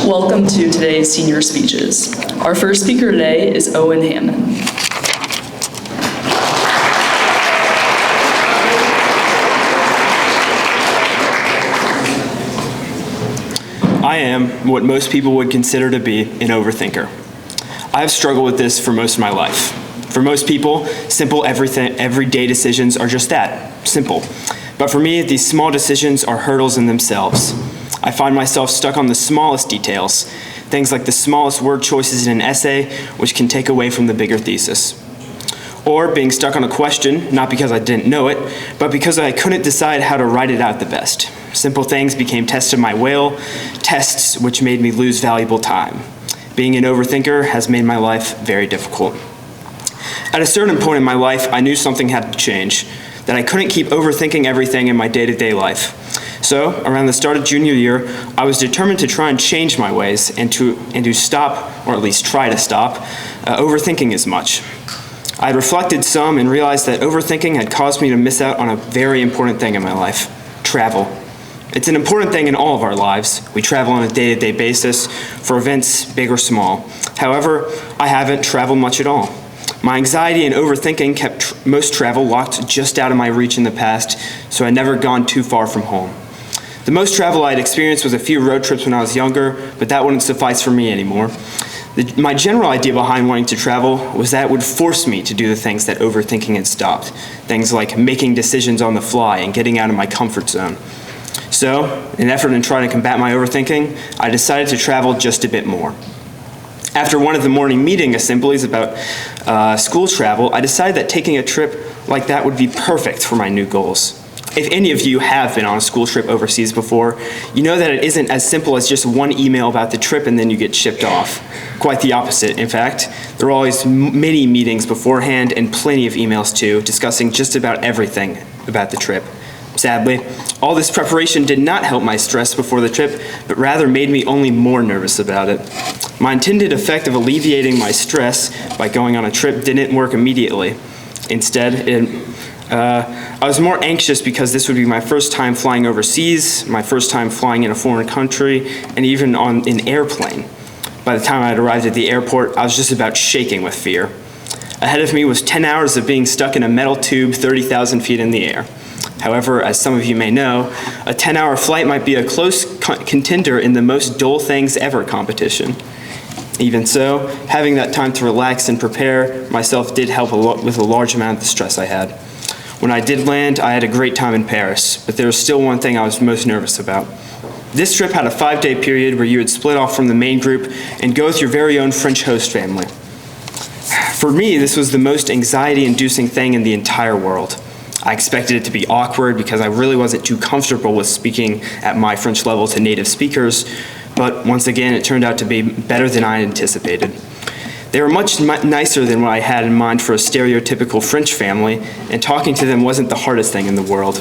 Welcome to today's senior speeches. Our first speaker today is Owen Hammon. I am what most people would consider to be an overthinker. I have struggled with this for most of my life. For most people, simple everyday decisions are just that, simple. But for me, these small decisions are hurdles in themselves. I find myself stuck on the smallest details, things like the smallest word choices in an essay, which can take away from the bigger thesis. Or being stuck on a question, not because I didn't know it, but because I couldn't decide how to write it out the best. Simple things became tests of my will, tests which made me lose valuable time. Being an overthinker has made my life very difficult. At a certain point in my life, I knew something had to change, that I couldn't keep overthinking everything in my day-to-day life. So, around the start of junior year, I was determined to try and change my ways and to stop, or at least try to stop, overthinking as much. I had reflected some and realized that overthinking had caused me to miss out on a very important thing in my life: travel. It's an important thing in all of our lives. We travel on a day-to-day basis for events, big or small. However, I haven't traveled much at all. My anxiety and overthinking kept most travel locked just out of my reach in the past, so I'd never gone too far from home. The most travel I'd experienced was a few road trips when I was younger, but that wouldn't suffice for me anymore. My general idea behind wanting to travel was that it would force me to do the things that overthinking had stopped. Things like making decisions on the fly and getting out of my comfort zone. So, in an effort to try to combat my overthinking, I decided to travel just a bit more. After one of the morning meeting assemblies about school travel, I decided that taking a trip like that would be perfect for my new goals. If any of you have been on a school trip overseas before, you know that it isn't as simple as just one email about the trip and then you get shipped off. Quite the opposite, in fact. There are always many meetings beforehand and plenty of emails too, discussing just about everything about the trip. Sadly, all this preparation did not help my stress before the trip, but rather made me only more nervous about it. My intended effect of alleviating my stress by going on a trip didn't work immediately. Instead, I was more anxious because this would be my first time flying overseas, my first time flying in a foreign country, and even on an airplane. By the time I had arrived at the airport, I was just about shaking with fear. Ahead of me was 10 hours of being stuck in a metal tube 30,000 feet in the air. However, as some of you may know, a 10-hour flight might be a close contender in the most dull things ever competition. Even so, having that time to relax and prepare myself did help with a large amount of the stress I had. When I did land, I had a great time in Paris, but there was still one thing I was most nervous about. This trip had a 5-day period where you would split off from the main group and go with your very own French host family. For me, this was the most anxiety-inducing thing in the entire world. I expected it to be awkward because I really wasn't too comfortable with speaking at my French level to native speakers, but once again, it turned out to be better than I anticipated. They were much nicer than what I had in mind for a stereotypical French family, and talking to them wasn't the hardest thing in the world.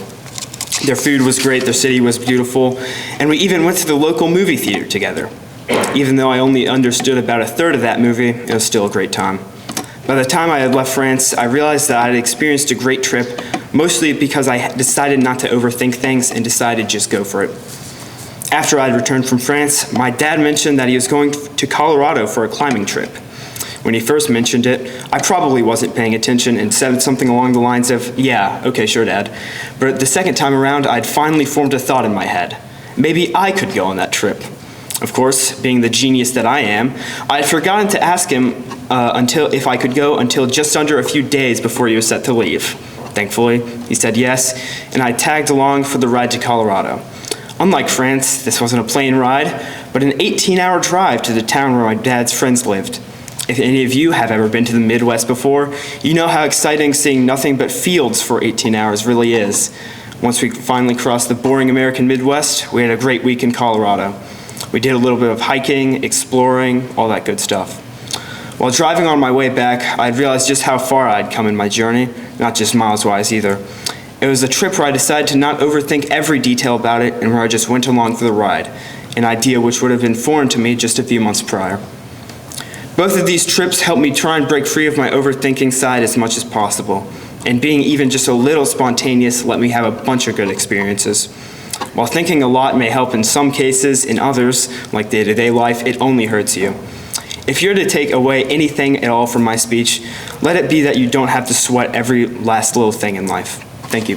Their food was great, their city was beautiful, and we even went to the local movie theater together. Even though I only understood about a third of that movie, it was still a great time. By the time I had left France, I realized that I had experienced a great trip, mostly because I decided not to overthink things and decided to just go for it. After I had returned from France, my dad mentioned that he was going to Colorado for a climbing trip. When he first mentioned it, I probably wasn't paying attention and said something along the lines of, "Yeah, okay, sure, Dad." But the second time around, I'd finally formed a thought in my head. Maybe I could go on that trip. Of course, being the genius that I am, I had forgotten to ask him if I could go until just under a few days before he was set to leave. Thankfully, he said yes, and I tagged along for the ride to Colorado. Unlike France, this wasn't a plane ride, but an 18-hour drive to the town where my dad's friends lived. If any of you have ever been to the Midwest before, you know how exciting seeing nothing but fields for 18 hours really is. Once we finally crossed the boring American Midwest, we had a great week in Colorado. We did a little bit of hiking, exploring, all that good stuff. While driving on my way back, I realized just how far I'd come in my journey, not just miles-wise either. It was a trip where I decided to not overthink every detail about it and where I just went along for the ride, an idea which would have been foreign to me just a few months prior. Both of these trips helped me try and break free of my overthinking side as much as possible, and being even just a little spontaneous let me have a bunch of good experiences. While thinking a lot may help in some cases, in others, like day-to-day life, it only hurts you. If you're to take away anything at all from my speech, let it be that you don't have to sweat every last little thing in life. Thank you.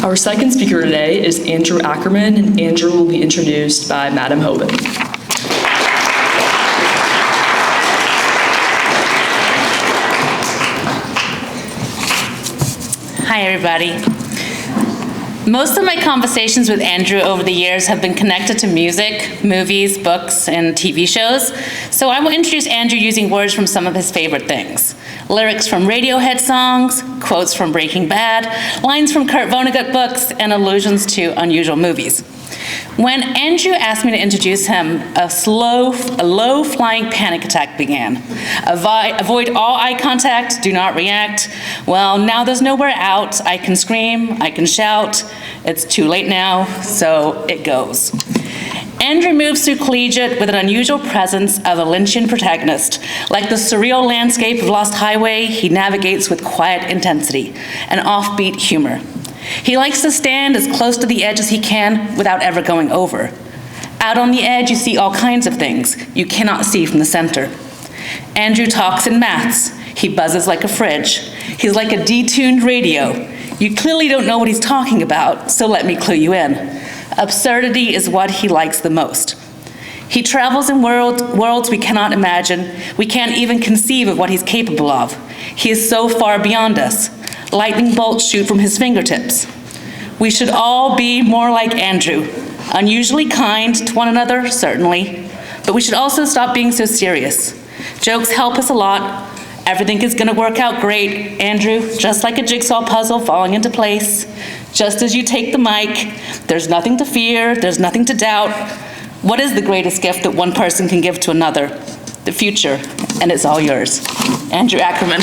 Our second speaker today is Andrew Ackerman, and Andrew will be introduced by Madam Hoban. Hi, everybody. Most of my conversations with Andrew over the years have been connected to music, movies, books, and TV shows, so I will introduce Andrew using words from some of his favorite things. Lyrics from Radiohead songs, quotes from Breaking Bad, lines from Kurt Vonnegut books, and allusions to unusual movies. When Andrew asked me to introduce him, a low-flying panic attack began. Avoid all eye contact, do not react. Well, now there's nowhere out. I can scream, I can shout. It's too late now, so it goes. Andrew moves through collegiate with an unusual presence of a Lynchian protagonist. Like the surreal landscape of Lost Highway, he navigates with quiet intensity and offbeat humor. He likes to stand as close to the edge as he can without ever going over. Out on the edge, you see all kinds of things you cannot see from the center. Andrew talks in maths. He buzzes like a fridge. He's like a detuned radio. You clearly don't know what he's talking about, so let me clue you in. Absurdity is what he likes the most. He travels in worlds we cannot imagine. We can't even conceive of what he's capable of. He is so far beyond us. Lightning bolts shoot from his fingertips. We should all be more like Andrew. Unusually kind to one another, certainly, but we should also stop being so serious. Jokes help us a lot. Everything is going to work out great, Andrew, just like a jigsaw puzzle falling into place. Just as you take the mic, there's nothing to fear, there's nothing to doubt. What is the greatest gift that one person can give to another? The future, and it's all yours. Andrew Ackerman.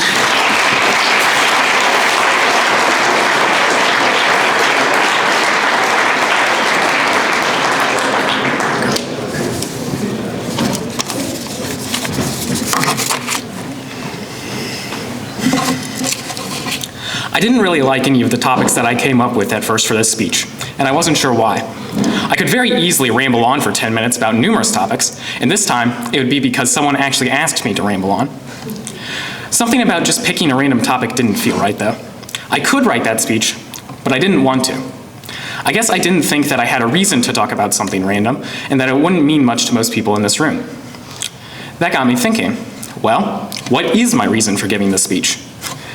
I didn't really like any of the topics that I came up with at first for this speech, and I wasn't sure why. I could very easily ramble on for 10 minutes about numerous topics, and this time it would be because someone actually asked me to ramble on. Something about just picking a random topic didn't feel right, though. I could write that speech, but I didn't want to. I guess I didn't think that I had a reason to talk about something random, and that it wouldn't mean much to most people in this room. That got me thinking, well, what is my reason for giving this speech?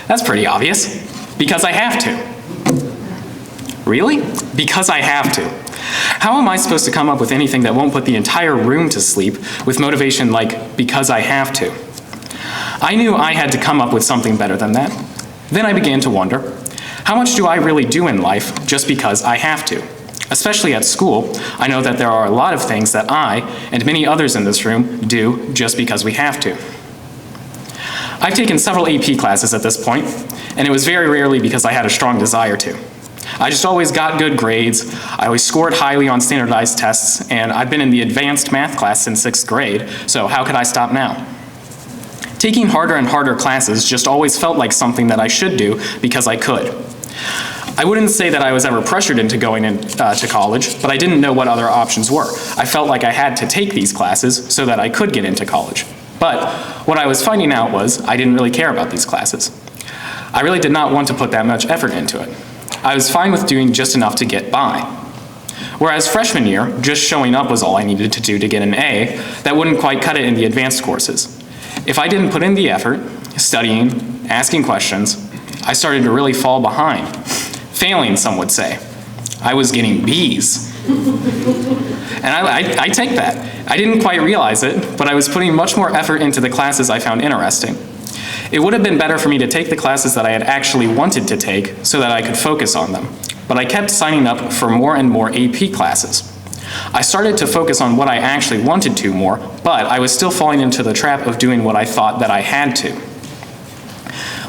That's pretty obvious. Because I have to. Really? Because I have to. How am I supposed to come up with anything that won't put the entire room to sleep with motivation like, because I have to? I knew I had to come up with something better than that. Then I began to wonder, how much do I really do in life just because I have to? Especially at school, I know that there are a lot of things that I, and many others in this room, do just because we have to. I've taken several AP classes at this point, and it was very rarely because I had a strong desire to. I just always got good grades, I always scored highly on standardized tests, and I've been in the advanced math class since 6th grade, so how could I stop now? Taking harder and harder classes just always felt like something that I should do because I could. I wouldn't say that I was ever pressured into going to college, but I didn't know what other options were. I felt like I had to take these classes so that I could get into college. But what I was finding out was I didn't really care about these classes. I really did not want to put that much effort into it. I was fine with doing just enough to get by. Whereas freshman year, just showing up was all I needed to do to get an A, that wouldn't quite cut it in the advanced courses. If I didn't put in the effort, studying, asking questions, I started to really fall behind. Failing, some would say. I was getting B's. And I take that. I didn't quite realize it, but I was putting much more effort into the classes I found interesting. It would have been better for me to take the classes that I had actually wanted to take so that I could focus on them, but I kept signing up for more and more AP classes. I started to focus on what I actually wanted to more, but I was still falling into the trap of doing what I thought that I had to.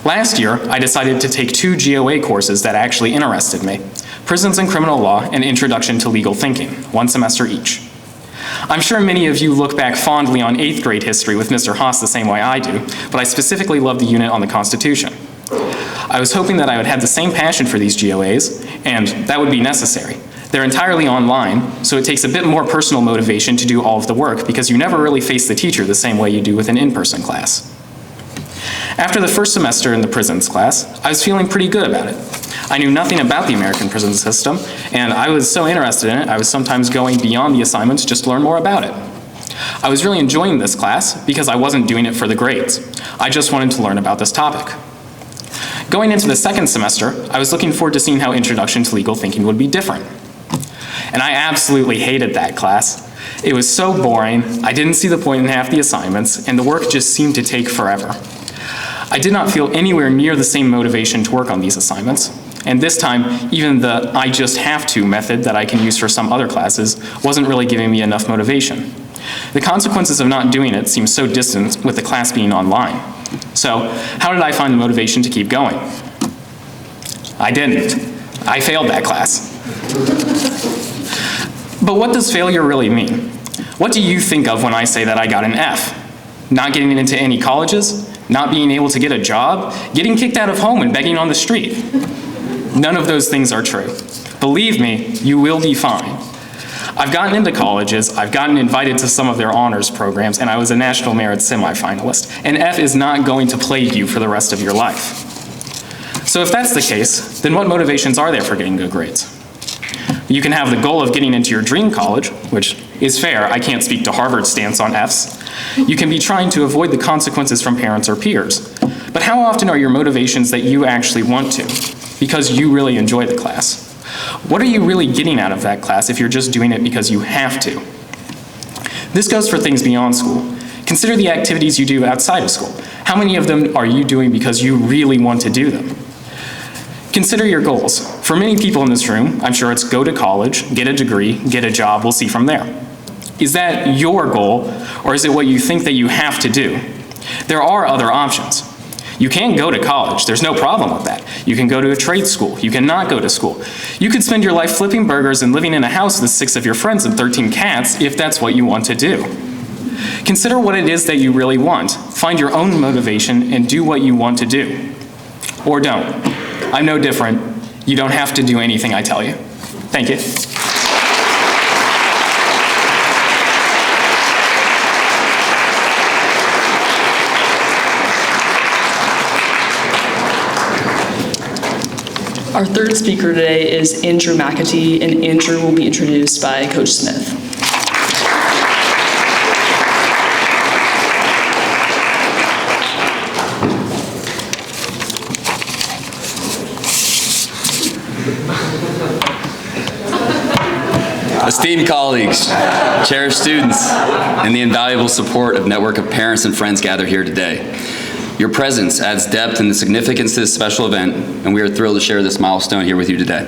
Last year, I decided to take 2 GOA courses that actually interested me, Prisons and Criminal Law and Introduction to Legal Thinking, 1 semester each. I'm sure many of you look back fondly on 8th grade history with Mr. Haas the same way I do, but I specifically love the unit on the Constitution. I was hoping that I would have the same passion for these GOAs, and that would be necessary. They're entirely online, so it takes a bit more personal motivation to do all of the work because you never really face the teacher the same way you do with an in-person class. After the first semester in the prisons class, I was feeling pretty good about it. I knew nothing about the American prison system, and I was so interested in it, I was sometimes going beyond the assignments just to learn more about it. I was really enjoying this class because I wasn't doing it for the grades. I just wanted to learn about this topic. Going into the second semester, I was looking forward to seeing how Introduction to Legal Thinking would be different. And I absolutely hated that class. It was so boring, I didn't see the point in half the assignments, and the work just seemed to take forever. I did not feel anywhere near the same motivation to work on these assignments, and this time, even the I just have to method that I can use for some other classes wasn't really giving me enough motivation. The consequences of not doing it seemed so distant with the class being online. So, how did I find the motivation to keep going? I didn't. I failed that class. But what does failure really mean? What do you think of when I say that I got an F? Not getting into any colleges? Not being able to get a job? Getting kicked out of home and begging on the street? None of those things are true. Believe me, you will be fine. I've gotten into colleges, I've gotten invited to some of their honors programs, and I was a National Merit semifinalist. An F is not going to plague you for the rest of your life. So if that's the case, then what motivations are there for getting good grades? You can have the goal of getting into your dream college, which is fair, I can't speak to Harvard's stance on Fs. You can be trying to avoid the consequences from parents or peers. But how often are your motivations that you actually want to, because you really enjoy the class? What are you really getting out of that class if you're just doing it because you have to? This goes for things beyond school. Consider the activities you do outside of school. How many of them are you doing because you really want to do them? Consider your goals. For many people in this room, I'm sure it's go to college, get a degree, get a job, we'll see from there. Is that your goal, or is it what you think that you have to do? There are other options. You can go to college, there's no problem with that. You can go to a trade school, you can not go to school. You could spend your life flipping burgers and living in a house with 6 of your friends and 13 cats if that's what you want to do. Consider what it is that you really want. Find your own motivation and do what you want to do. Or don't. I'm no different. You don't have to do anything I tell you. Thank you. Our third speaker today is Andrew McAtee, and Andrew will be introduced by Coach Smith. Esteemed colleagues, cherished students, and the invaluable support of network of parents and friends gathered here today. Your presence adds depth and significance to this special event, and we are thrilled to share this milestone here with you today.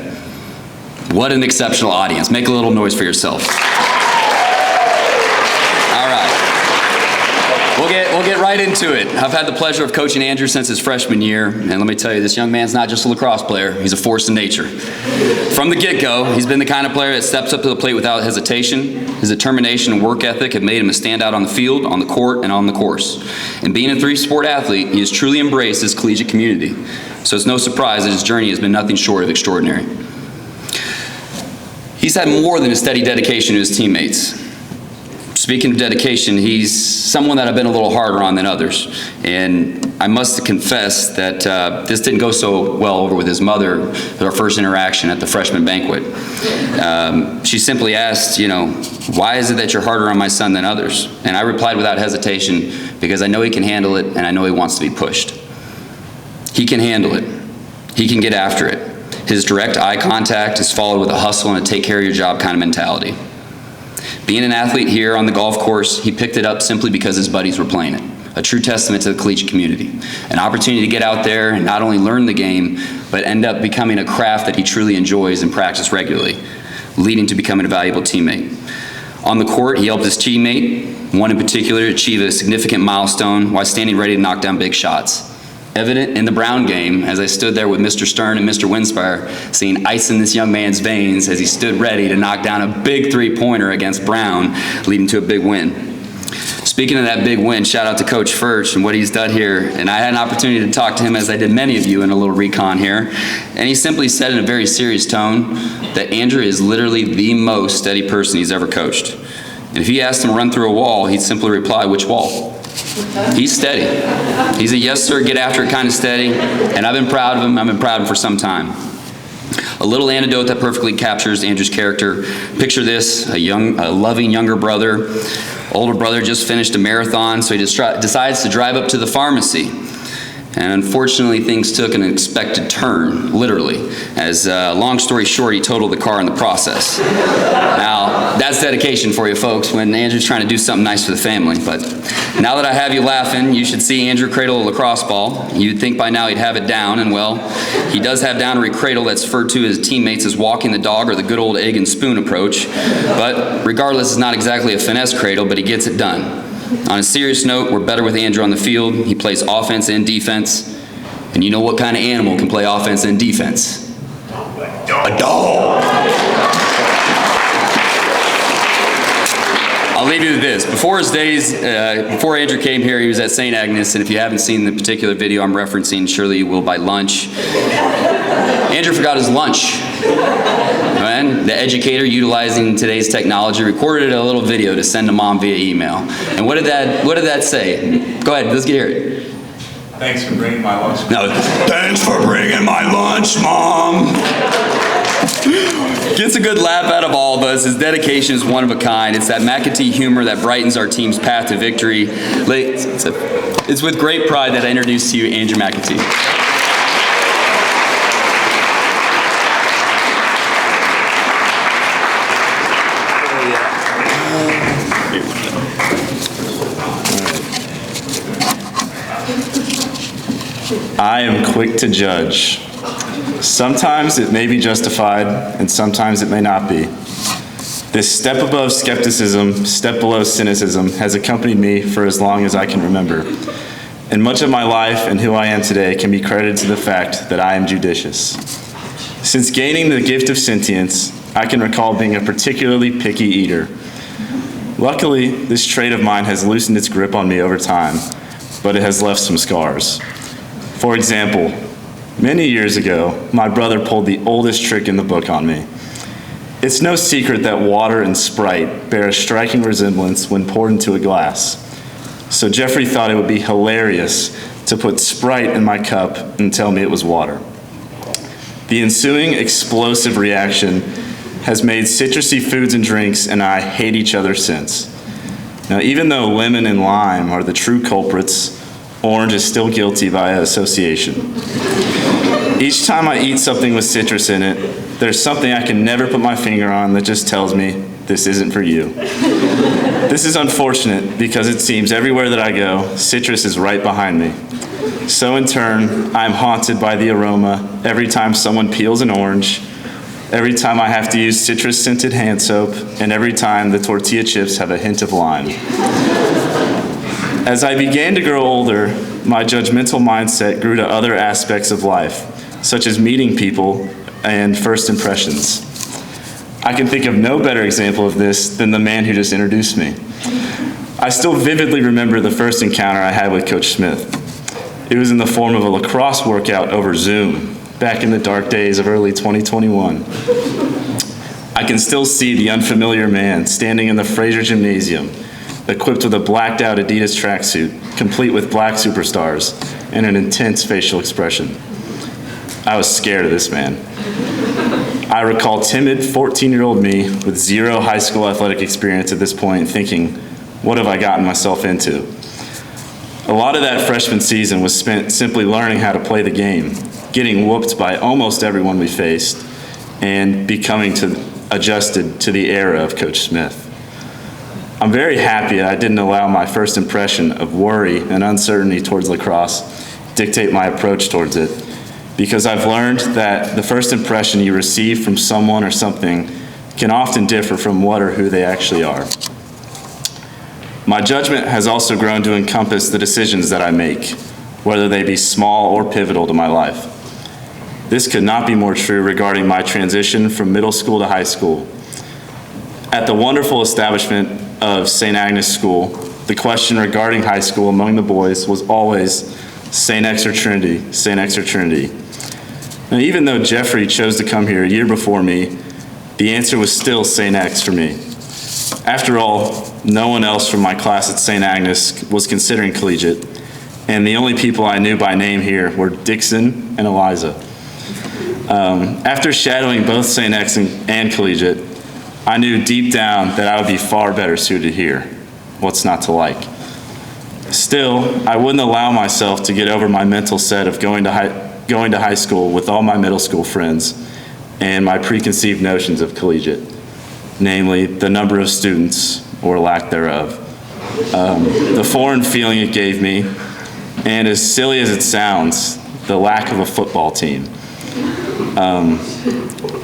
What an exceptional audience. Make a little noise for yourself. All right. We'll get right into it. I've had the pleasure of coaching Andrew since his freshman year, and let me tell you, this young man's not just a lacrosse player, he's a force of nature. From the get-go, he's been the kind of player that steps up to the plate without hesitation. His determination and work ethic have made him a standout on the field, on the court, and on the course. And being a three-sport athlete, he has truly embraced his collegiate community. So it's no surprise that his journey has been nothing short of extraordinary. He's had more than a steady dedication to his teammates. Speaking of dedication, he's someone that I've been a little harder on than others. And I must confess that this didn't go so well over with his mother at our first interaction at the freshman banquet. She simply asked, why is it that you're harder on my son than others? And I replied without hesitation, because I know he can handle it and I know he wants to be pushed. He can handle it. He can get after it. His direct eye contact is followed with a hustle and a take care of your job kind of mentality. Being an athlete here on the golf course, he picked it up simply because his buddies were playing it. A true testament to the collegiate community. An opportunity to get out there and not only learn the game, but end up becoming a craft that he truly enjoys and practice regularly, leading to becoming a valuable teammate. On the court, he helped his teammate, one in particular, achieve a significant milestone while standing ready to knock down big shots. evident in the Brown game as I stood there with Mr. Stern and Mr. Winspire, seeing ice in this young man's veins as he stood ready to knock down a big three-pointer against Brown, leading to a big win. Speaking of that big win, shout out to Coach Furch and what he's done here. And I had an opportunity to talk to him, as I did many of you, in a little recon here. And he simply said in a very serious tone that Andrew is literally the most steady person he's ever coached. And if he asked him to run through a wall, he'd simply reply, "Which wall?" He's steady. He's a yes sir, get after it kind of steady. And I've been proud of him. I've been proud of him for some time. A little anecdote that perfectly captures Andrew's character. Picture this, a loving younger brother. Older brother just finished a marathon, so he decides to drive up to the pharmacy. And unfortunately, things took an unexpected turn, literally. As long story short, he totaled the car in the process. Now, that's dedication for you folks when Andrew's trying to do something nice for the family. But now that I have you laughing, you should see Andrew cradle a lacrosse ball. You'd think by now he'd have it down, and well, he does have down a cradle that's referred to his teammates as walking the dog or the good old egg and spoon approach. But regardless, it's not exactly a finesse cradle, but he gets it done. On a serious note, we're better with Andrew on the field. He plays offense and defense. And you know what kind of animal can play offense and defense? A dog. I'll leave you with this. Before his days, before Andrew came here, he was at St. Agnes, and if you haven't seen the particular video I'm referencing, surely you will by lunch. Andrew forgot his lunch. And the educator, utilizing today's technology, recorded a little video to send to mom via email. And what did that say? Go ahead, let's hear it. Thanks for bringing my lunch. No, thanks for bringing my lunch, Mom. Gets a good laugh out of all of us. His dedication is one of a kind. It's that McAtee humor that brightens our team's path to victory. It's with great pride that I introduce to you Andrew McAtee. I am quick to judge. Sometimes it may be justified, and sometimes it may not be. This step above skepticism, step below cynicism has accompanied me for as long as I can remember. And much of my life and who I am today can be credited to the fact that I am judicious. Since gaining the gift of sentience, I can recall being a particularly picky eater. Luckily, this trait of mine has loosened its grip on me over time, but it has left some scars. For example, many years ago, my brother pulled the oldest trick in the book on me. It's no secret that water and Sprite bear a striking resemblance when poured into a glass. So Jeffrey thought it would be hilarious to put Sprite in my cup and tell me it was water. The ensuing explosive reaction has made citrusy foods and drinks and I hate each other since. Now, even though lemon and lime are the true culprits, orange is still guilty via association. Each time I eat something with citrus in it, there's something I can never put my finger on that just tells me this isn't for you. This is unfortunate because it seems everywhere that I go, citrus is right behind me. So in turn, I'm haunted by the aroma every time someone peels an orange, every time I have to use citrus-scented hand soap, and every time the tortilla chips have a hint of lime. As I began to grow older, my judgmental mindset grew to other aspects of life, such as meeting people and first impressions. I can think of no better example of this than the man who just introduced me. I still vividly remember the first encounter I had with Coach Smith. It was in the form of a lacrosse workout over Zoom, back in the dark days of early 2021. I can still see the unfamiliar man standing in the Fraser Gymnasium, equipped with a blacked out Adidas tracksuit, complete with black superstars, and an intense facial expression. I was scared of this man. I recall timid 14-year-old me with zero high school athletic experience at this point thinking, what have I gotten myself into? A lot of that freshman season was spent simply learning how to play the game, getting whooped by almost everyone we faced, and becoming adjusted to the era of Coach Smith. I'm very happy I didn't allow my first impression of worry and uncertainty towards lacrosse dictate my approach towards it, because I've learned that the first impression you receive from someone or something can often differ from what or who they actually are. My judgment has also grown to encompass the decisions that I make, whether they be small or pivotal to my life. This could not be more true regarding my transition from middle school to high school. At the wonderful establishment of St. Agnes School, the question regarding high school among the boys was always St. X or Trinity, St. X or Trinity. Now, even though Jeffrey chose to come here a year before me, the answer was still St. X for me. After all, no one else from my class at St. Agnes was considering collegiate, and the only people I knew by name here were Dixon and Eliza. After shadowing both St. X and collegiate, I knew deep down that I would be far better suited here. What's not to like? Still, I wouldn't allow myself to get over my mental set of going to high school with all my middle school friends and my preconceived notions of collegiate, namely the number of students or lack thereof, the foreign feeling it gave me, and as silly as it sounds, the lack of a football team.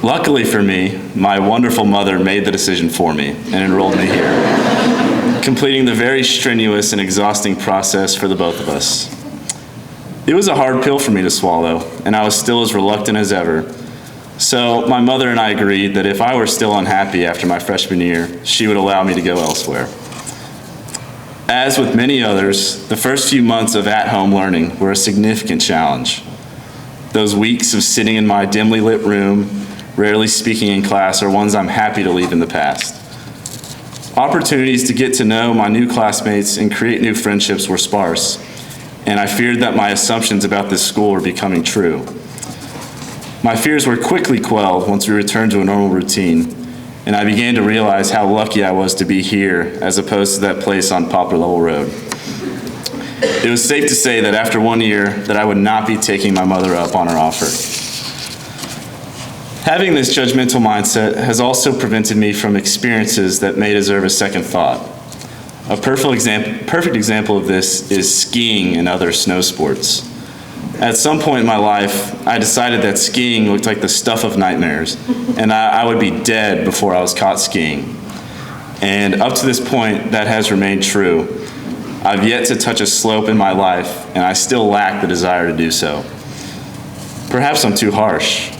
Luckily for me, my wonderful mother made the decision for me and enrolled me here, completing the very strenuous and exhausting process for the both of us. It was a hard pill for me to swallow, and I was still as reluctant as ever. So my mother and I agreed that if I were still unhappy after my freshman year, she would allow me to go elsewhere. As with many others, the first few months of at-home learning were a significant challenge. Those weeks of sitting in my dimly lit room, rarely speaking in class, are ones I'm happy to leave in the past. Opportunities to get to know my new classmates and create new friendships were sparse, and I feared that my assumptions about this school were becoming true. My fears were quickly quelled once we returned to a normal routine, and I began to realize how lucky I was to be here as opposed to that place on Poplar Level Road. It was safe to say that after 1 year that I would not be taking my mother up on her offer. Having this judgmental mindset has also prevented me from experiences that may deserve a second thought. A perfect example of this is skiing and other snow sports. At some point in my life, I decided that skiing looked like the stuff of nightmares, and I would be dead before I was caught skiing. And up to this point, that has remained true. I've yet to touch a slope in my life, and I still lack the desire to do so. Perhaps I'm too harsh,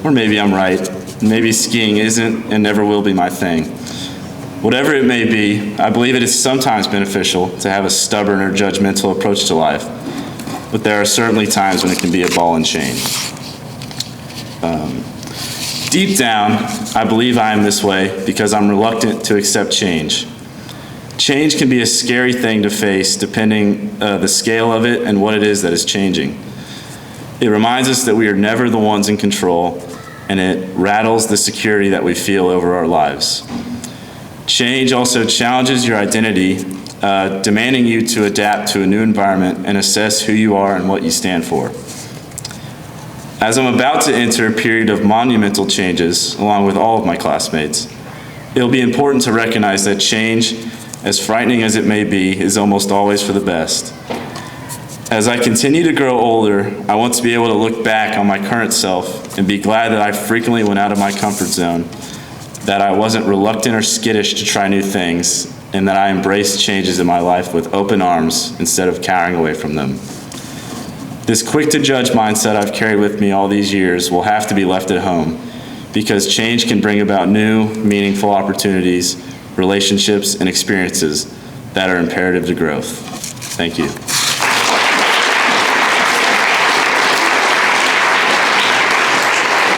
or maybe I'm right. Maybe skiing isn't and never will be my thing. Whatever it may be, I believe it is sometimes beneficial to have a stubborn or judgmental approach to life, but there are certainly times when it can be a ball and chain. Deep down, I believe I am this way because I'm reluctant to accept change. Change can be a scary thing to face depending the scale of it and what it is that is changing. It reminds us that we are never the ones in control, and it rattles the security that we feel over our lives. Change also challenges your identity, demanding you to adapt to a new environment and assess who you are and what you stand for. As I'm about to enter a period of monumental changes, along with all of my classmates, it'll be important to recognize that change, as frightening as it may be, is almost always for the best. As I continue to grow older, I want to be able to look back on my current self and be glad that I frequently went out of my comfort zone, that I wasn't reluctant or skittish to try new things, and that I embraced changes in my life with open arms instead of cowering away from them. This quick-to-judge mindset I've carried with me all these years will have to be left at home, because change can bring about new, meaningful opportunities, relationships, and experiences that are imperative to growth. Thank you.